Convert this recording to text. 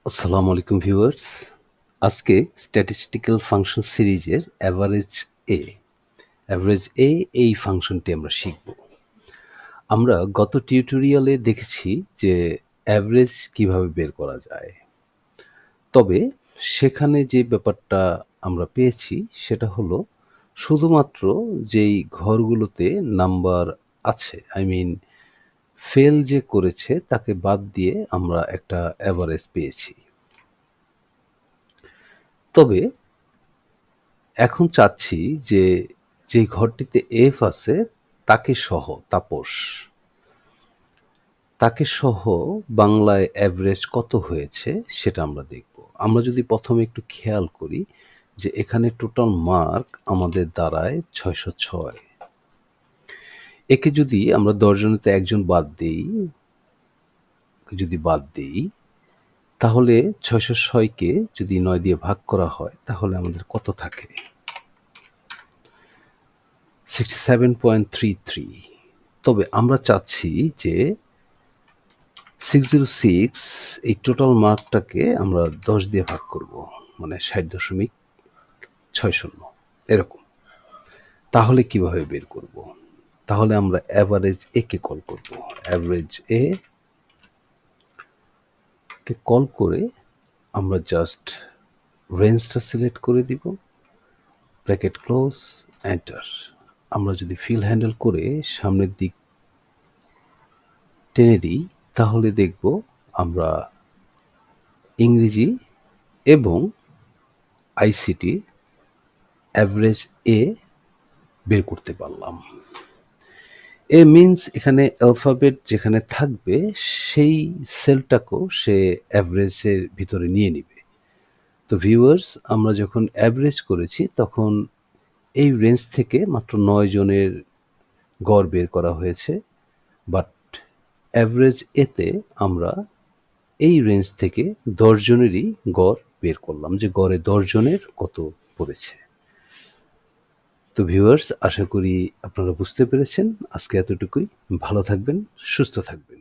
আসসালামু আলাইকুম ভিউয়ার্স। আজকে স্ট্যাটিস্টিক্যাল ফাংশন সিরিজের এ, অ্যাভারেজ এ এই ফাংশনটি আমরা শিখব। আমরা গত টিউটোরিয়ালে দেখেছি যে অ্যাভারেজ কিভাবে বের করা যায়। তবে সেখানে যে ব্যাপারটা আমরা পেয়েছি সেটা হলো শুধুমাত্র যেই ঘরগুলোতে নাম্বার আছে, ফেল যে করেছে তাকে বাদ দিয়ে আমরা একটা অ্যাভারেজ পেয়েছি। তবে এখন চাচ্ছি যে, যেই ঘরটিতে এফ আছে তাকে সহ বাংলায় অ্যাভারেজ কত হয়েছে সেটা আমরা দেখব। আমরা যদি প্রথমে একটু খেয়াল করি যে এখানে টোটাল মার্ক আমাদের দাঁড়ায় ৬০৬। একে যদি আমরা ১০ জনেতে একজন বাদ দেই তাহলে ৬০৬ কে যদি ৯ দিয়ে ভাগ করা হয় তাহলে আমাদের কত থাকে? 67.33। তবে আমরা চাচ্ছি যে 606 এই টোটাল মার্কটাকে আমরা ১০ দিয়ে ভাগ করব, মানে ৬০.৬০ এরকম। তাহলে কিভাবে বের করব? তাহলে আমরা অ্যাভারেজ এ কে কল করব। অ্যাভারেজ এ কে কল করে আমরা জাস্ট রেঞ্জটা সিলেক্ট করে দিব, ব্র্যাকেট ক্লোজ, এন্টার। আমরা যদি ফিল হ্যান্ডেল করে সামনের দিক টেনে দিই তাহলে দেখব আমরা ইংরেজি এবং আইসিটি অ্যাভারেজ এ বের করতে পারলাম। এ মিনস এখানে অ্যালফাবেট যেখানে থাকবে সেই সেলটাকেও সে অ্যাভারেজের ভিতরে নিয়ে নিবে। তো ভিউয়ার্স, আমরা যখন অ্যাভারেজ করেছি তখন এই রেঞ্জ থেকে মাত্র ৯ জনের গড় বের করা হয়েছে, বাট অ্যাভারেজ এতে আমরা এই রেঞ্জ থেকে ১০ জনেরই গড় বের করলাম যে গড়ে ১০ জনের কত পড়েছে। তো ভিউয়ার্স, আশা করি আপনারা বুঝতে পেরেছেন। আজকে এতটুকুই। ভালো থাকবেন, সুস্থ থাকবেন।